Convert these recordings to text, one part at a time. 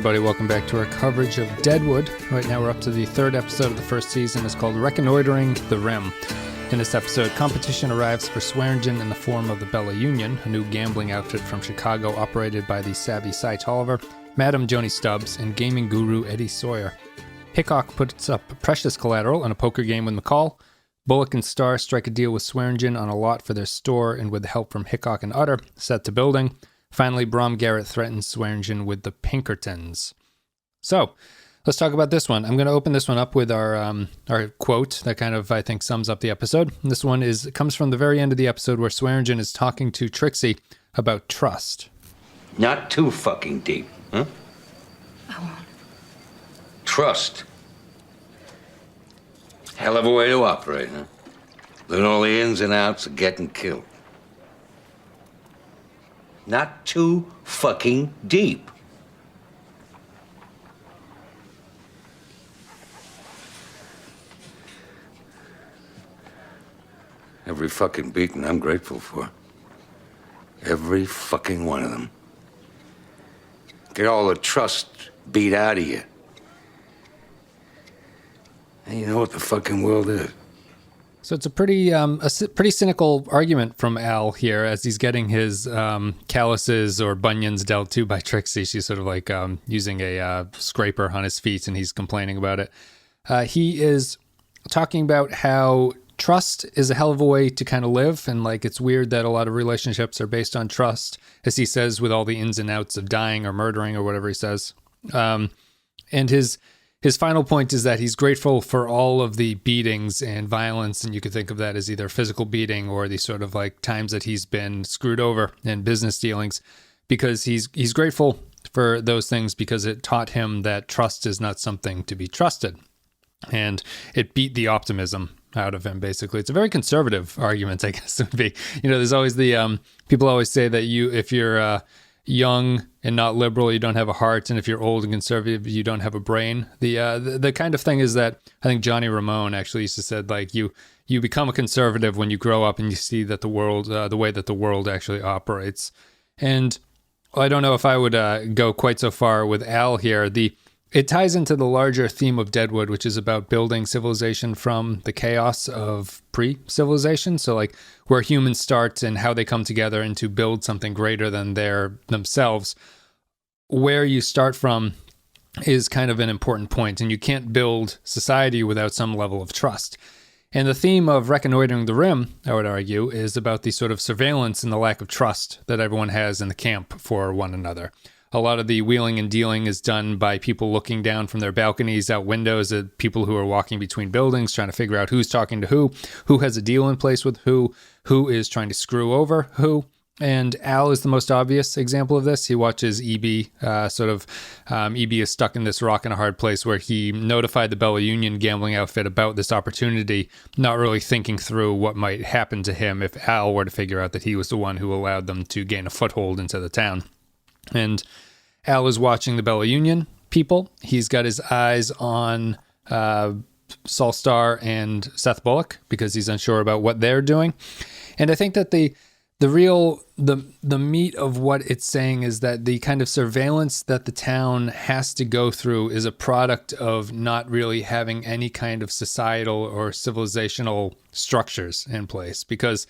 everybody. Welcome back to our coverage of Deadwood. Right now we're up to the third episode of the first season. It's called Reconnoitering the Rim. In this episode, competition arrives for Swearingen in the form of the Bella Union, a new gambling outfit from Chicago operated by the savvy Cy Tolliver, Madam Joni Stubbs, and gaming guru Eddie Sawyer. Hickok puts up precious collateral in a poker game with McCall. Bullock and Starr strike a deal with Swearingen on a lot for their store, and with the help from Hickok and Utter, set to building. Finally, Brom Garrett threatens Swearingen with the Pinkertons. So, let's talk about this one. I'm going to open this one up with our quote that kind of, I think, sums up the episode. And this one comes from the very end of the episode where Swearingen is talking to Trixie about trust. Not too fucking deep, huh? I won't. Trust. Hell of a way to operate, huh? Learn all the ins and outs of getting killed. Not too fucking deep. Every fucking beating I'm grateful for. Every fucking one of them. Get all the trust beat out of you. And you know what the fucking world is. So it's a pretty cynical argument from Al here as he's getting his calluses or bunions dealt to by Trixie. She's sort of like using a scraper on his feet, and he's complaining about it. He is talking about how trust is a hell of a way to kind of live, and like it's weird that a lot of relationships are based on trust, as he says, with all the ins and outs of dying or murdering or whatever he says. And his final point is that he's grateful for all of the beatings and violence, and you could think of that as either physical beating or the sort of like times that he's been screwed over in business dealings, because he's grateful for those things because it taught him that trust is not something to be trusted. And it beat the optimism out of him, basically. It's a very conservative argument, I guess it would be. You know, there's always the, people always say that if you're young and not liberal, you don't have a heart, and if you're old and conservative, you don't have a brain. The kind of thing is that I think Johnny Ramone actually used to said, like, you become a conservative when you grow up and you see that the world, the way that the world actually operates. And I don't know if I would go quite so far with Al here. It ties into the larger theme of Deadwood, which is about building civilization from the chaos of pre-civilization. So like where humans start and how they come together and to build something greater than themselves. Where you start from is kind of an important point, and you can't build society without some level of trust. And the theme of Reconnoitering the Rim, I would argue, is about the sort of surveillance and the lack of trust that everyone has in the camp for one another. A lot of the wheeling and dealing is done by people looking down from their balconies out windows at people who are walking between buildings, trying to figure out who's talking to who has a deal in place with who is trying to screw over who. And Al is the most obvious example of this. He watches EB, EB is stuck in this rock and a hard place where he notified the Bella Union gambling outfit about this opportunity, not really thinking through what might happen to him if Al were to figure out that he was the one who allowed them to gain a foothold into the town. And Al is watching the Bella Union people. He's got his eyes on Saul Starr and Seth Bullock because he's unsure about what they're doing. And I think that the meat of what it's saying is that the kind of surveillance that the town has to go through is a product of not really having any kind of societal or civilizational structures in place, because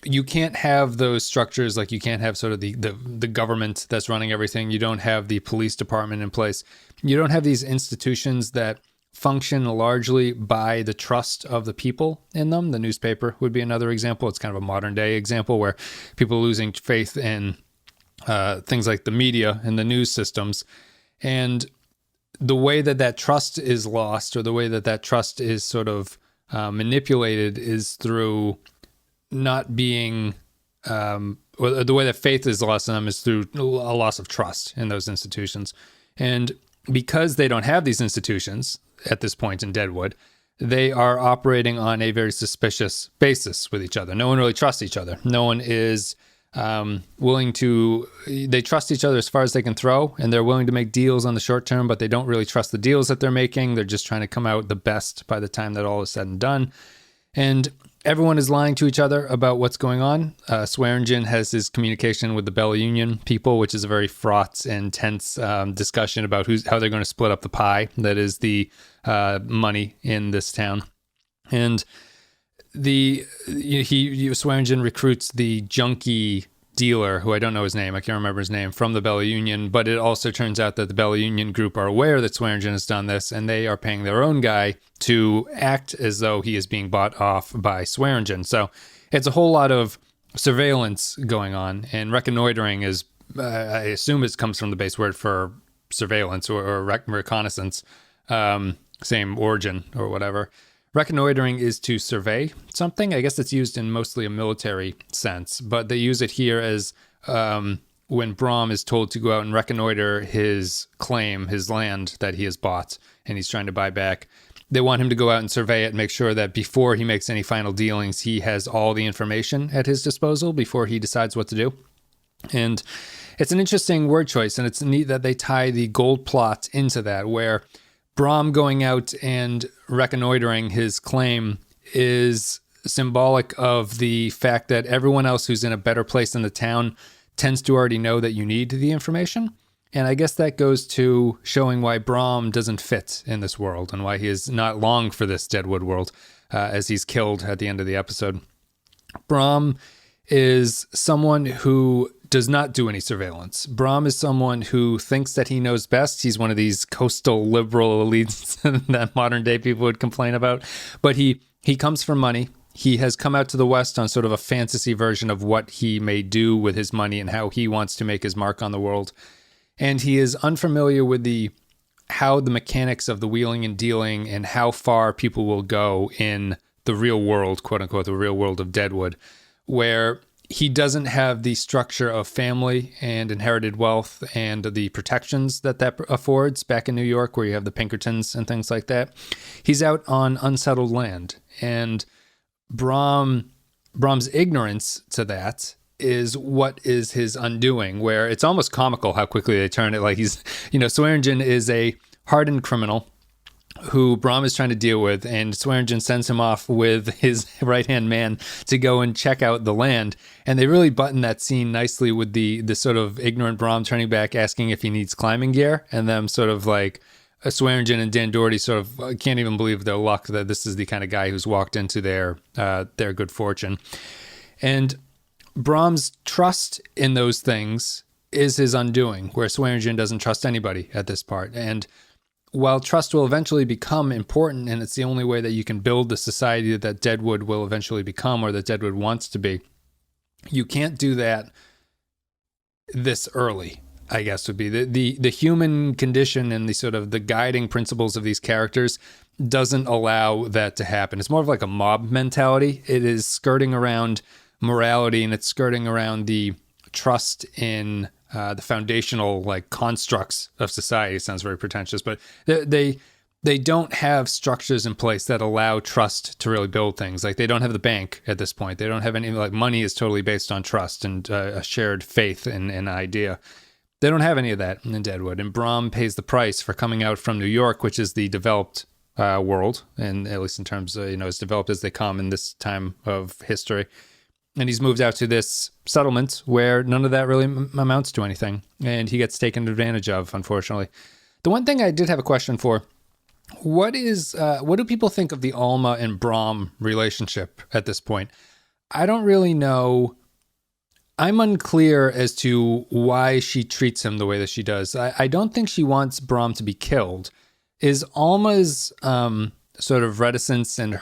you can't have those structures. Like you can't have sort of the government that's running everything. You don't have the police department in place. You don't have these institutions that function largely by the trust of the people in them. The newspaper would be another example. It's kind of a modern day example where people are losing faith in things like the media and the news systems. And the way that trust is lost, or the way that trust is sort of manipulated, is through not being, or the way that faith is lost in them is through a loss of trust in those institutions. And because they don't have these institutions at this point in Deadwood, they are operating on a very suspicious basis with each other. No one really trusts each other. No one is they trust each other as far as they can throw, and they're willing to make deals on the short term, but they don't really trust the deals that they're making. They're just trying to come out the best by the time that all is said and done. And everyone is lying to each other about what's going on. Swearingen has his communication with the Bella Union people, which is a very fraught and tense discussion about how they're going to split up the pie that is the money in this town. And Swearingen recruits the junkie dealer, who I don't know his name, I can't remember his name, from the Bella Union, but it also turns out that the Bella Union group are aware that Swearingen has done this, and they are paying their own guy to act as though he is being bought off by Swearingen. So it's a whole lot of surveillance going on, and reconnoitering is, I assume it comes from the base word for surveillance or reconnaissance, same origin or whatever. Reconnoitering is to survey something. I guess it's used in mostly a military sense, but they use it here as when Brom is told to go out and reconnoiter his claim, his land that he has bought and he's trying to buy back. They want him to go out and survey it, make sure that before he makes any final dealings, he has all the information at his disposal before he decides what to do. And it's an interesting word choice, and it's neat that they tie the gold plot into that, where Brom going out and reconnoitering his claim is symbolic of the fact that everyone else who's in a better place in the town tends to already know that you need the information. And I guess that goes to showing why Brom doesn't fit in this world and why he is not long for this Deadwood world, as he's killed at the end of the episode. Brom is someone who does not do any surveillance. Brom is someone who thinks that he knows best. He's one of these coastal liberal elites that modern day people would complain about. But he comes from money. He has come out to the West on sort of a fantasy version of what he may do with his money and how he wants to make his mark on the world. And he is unfamiliar with how the mechanics of the wheeling and dealing and how far people will go in the real world, quote unquote, the real world of Deadwood, where he doesn't have the structure of family and inherited wealth and the protections that affords back in New York, where you have the Pinkertons and things like that. He's out on unsettled land, and Brom's ignorance to that is what is his undoing, where it's almost comical how quickly they turn it. Like Swearingen is a hardened criminal who Brom is trying to deal with, and Swearingen sends him off with his right-hand man to go and check out the land. And they really button that scene nicely with the sort of ignorant Brom turning back, asking if he needs climbing gear, and them sort of like Swearingen and Dan Doherty sort of can't even believe their luck that this is the kind of guy who's walked into their good fortune. And Brom's trust in those things is his undoing, where Swearingen doesn't trust anybody at this part. And while trust will eventually become important, and it's the only way that you can build the society that Deadwood will eventually become, or that Deadwood wants to be, you can't do that this early, I guess would be. The human condition and the sort of the guiding principles of these characters doesn't allow that to happen. It's more of like a mob mentality. It is skirting around morality, and it's skirting around the trust in the foundational like constructs of society. It sounds very pretentious, but they don't have structures in place that allow trust to really build things. Like they don't have the bank at this point. They don't have any, like money is totally based on trust and a shared faith in an idea. They don't have any of that in Deadwood. And Brom pays the price for coming out from New York, which is the developed world, and at least in terms of, as developed as they come in this time of history. And he's moved out to this settlement where none of that really amounts to anything. And he gets taken advantage of, unfortunately. The one thing I did have a question for, what do people think of the Alma and Brom relationship at this point? I don't really know. I'm unclear as to why she treats him the way that she does. I don't think she wants Brom to be killed. Is Alma's sort of reticence and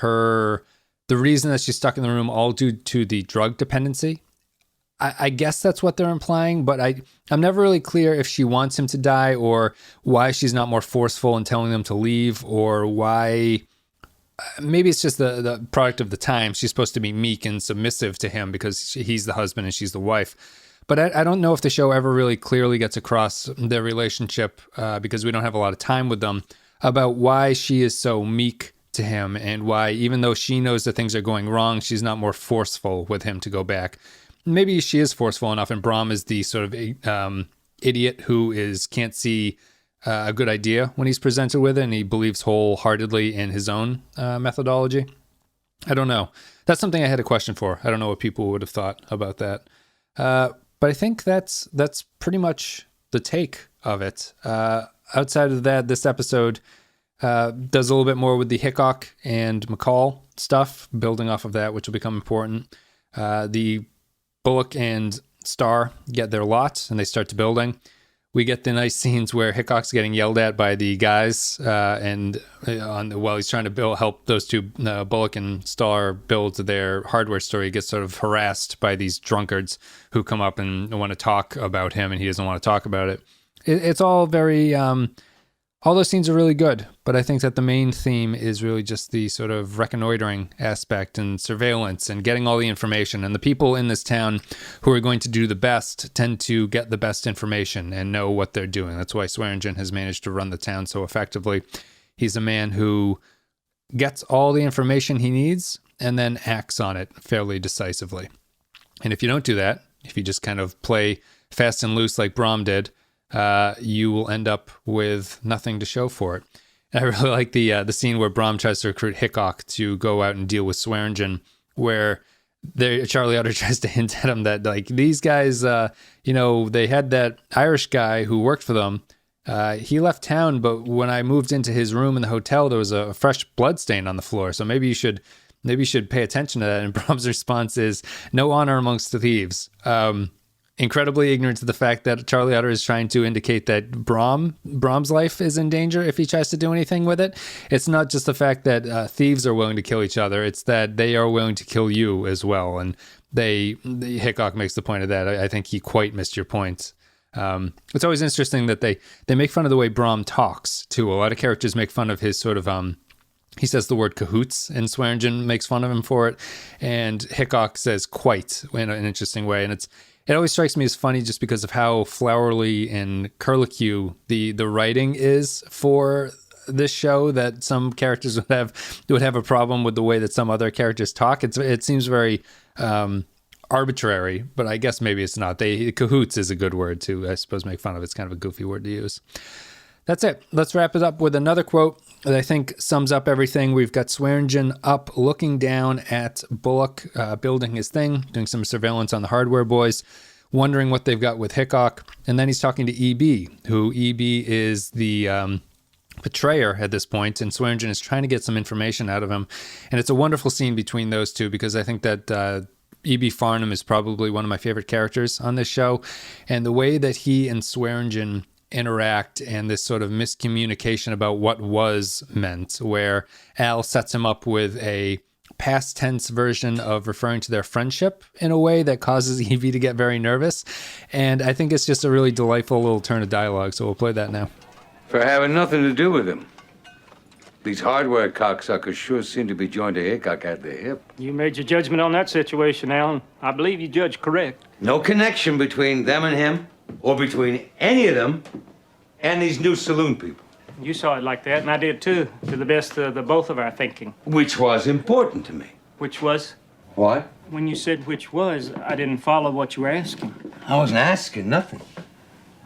the reason that she's stuck in the room all due to the drug dependency? I guess that's what they're implying, but I'm never really clear if she wants him to die or why she's not more forceful in telling them to leave, or why. Maybe it's just the product of the time. She's supposed to be meek and submissive to him because he's the husband and she's the wife. But I don't know if the show ever really clearly gets across their relationship, because we don't have a lot of time with them, about why she is so meek to him, and why, even though she knows that things are going wrong, she's not more forceful with him to go back. Maybe she is forceful enough, and Brom is the sort of idiot who can't see a good idea when he's presented with it, and he believes wholeheartedly in his own methodology. I don't know. That's something I had a question for. I don't know what people would have thought about that. But I think that's pretty much the take of it. Outside of that, this episode does a little bit more with the Hickok and McCall stuff, building off of that, which will become important. The Bullock and Starr get their lot, and they start to building. We get the nice scenes where Hickok's getting yelled at by the guys, while he's trying to help those two, Bullock and Starr, build their hardware store. He gets sort of harassed by these drunkards who come up and want to talk about him, and he doesn't want to talk about it. It's all very... all those scenes are really good, but I think that the main theme is really just the sort of reconnoitering aspect and surveillance and getting all the information. And the people in this town who are going to do the best tend to get the best information and know what they're doing. That's why Swearingen has managed to run the town so effectively. He's a man who gets all the information he needs and then acts on it fairly decisively. And if you don't do that, if you just kind of play fast and loose like Brom did, you will end up with nothing to show for it. And I really like the scene where Brom tries to recruit Hickok to go out and deal with Swearingen, where Charlie Utter tries to hint at him that, like, these guys, they had that Irish guy who worked for them. He left town, but when I moved into his room in the hotel, there was a fresh blood stain on the floor. So maybe you should pay attention to that. And Brom's response is, "No honor amongst the thieves." Incredibly ignorant to the fact that Charlie Utter is trying to indicate that Brom's life is in danger if he tries to do anything with it. It's not just the fact that thieves are willing to kill each other. It's that they are willing to kill you as well. And Hickok makes the point of that. I think he quite missed your point. It's always interesting that they make fun of the way Brom talks, too. A lot of characters make fun of his sort of... he says the word cahoots, and Swearingen makes fun of him for it. And Hickok says quite in an interesting way. And it always strikes me as funny just because of how flowery and curlicue the writing is for this show, that some characters would have a problem with the way that some other characters talk. It seems very arbitrary, but I guess maybe it's not. Cahoots is a good word to, I suppose, make fun of. It's kind of a goofy word to use. That's it. Let's wrap it up with another quote that I think sums up everything. We've got Swearingen up looking down at Bullock building his thing, doing some surveillance on the hardware boys, wondering what they've got with Hickok. And then he's talking to E.B., who E.B. is the betrayer at this point, and Swearingen is trying to get some information out of him. And it's a wonderful scene between those two, because I think that E.B. Farnham is probably one of my favorite characters on this show. And the way that he and Swearingen interact and this sort of miscommunication about what was meant, where Al sets him up with a past tense version of referring to their friendship in a way that causes Evie to get very nervous. And I think it's just a really delightful little turn of dialogue. So we'll play that now. For having nothing to do with him. These hardware cocksuckers sure seem to be joined to Hickok at the hip. You made your judgment on that situation, Alan. I believe you judged correct. No connection between them and him, or between any of them and these new saloon people. You saw it like that, and I did too, to the best of the both of our thinking. Which was important to me. Which was? What? When you said which was, I didn't follow what you were asking. I wasn't asking nothing.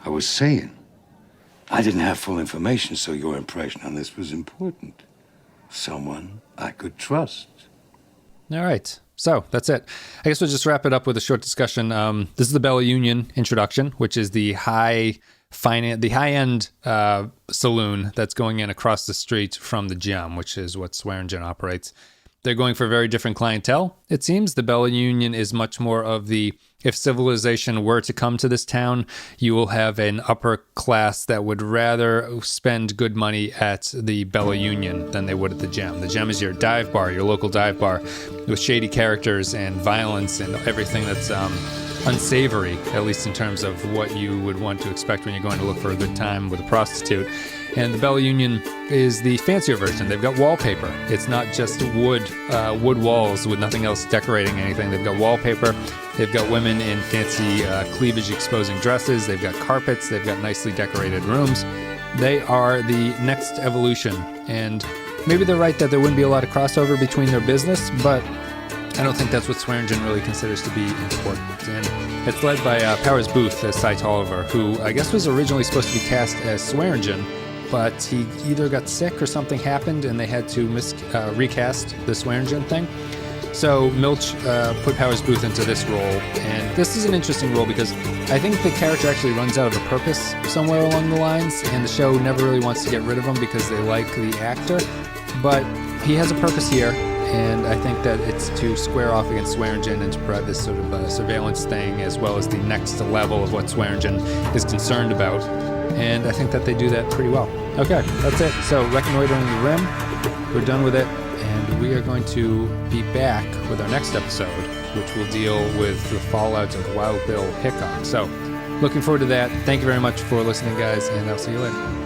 I was saying I didn't have full information, so your impression on this was important. Someone I could trust. All right. So that's it. I guess we'll just wrap it up with a short discussion. This is the Bella Union introduction, which is the high-end saloon that's going in across the street from the Gem, which is what Swearingen operates. They're going for very different clientele, it seems. The Bella Union is much more of the, if civilization were to come to this town, you will have an upper class that would rather spend good money at the Bella Union than they would at the Gem. The Gem is your dive bar, your local dive bar, with shady characters and violence and everything that's unsavory, at least in terms of what you would want to expect when you're going to look for a good time with a prostitute. And the Bella Union is the fancier version. They've got wallpaper. It's not just wood walls with nothing else decorating anything. They've got wallpaper. They've got women in fancy cleavage exposing dresses. They've got carpets. They've got nicely decorated rooms. They are the next evolution. And maybe they're right that there wouldn't be a lot of crossover between their business, but I don't think that's what Swearingen really considers to be important. And it's led by Powers Booth as Cy Tolliver, who I guess was originally supposed to be cast as Swearingen, but he either got sick or something happened and they had to recast the Swearingen thing. So Milch put Powers Booth into this role, and this is an interesting role because I think the character actually runs out of a purpose somewhere along the lines, and the show never really wants to get rid of him because they like the actor, but he has a purpose here, and I think that it's to square off against Swearingen and to provide this sort of surveillance thing as well as the next level of what Swearingen is concerned about, and I think that they do that pretty well. Okay, that's it. So Reconnoitering the Rim, we're done with it. And we are going to be back with our next episode, which will deal with the fallout of Wild Bill Hickok. So, looking forward to that. Thank you very much for listening, guys, and I'll see you later.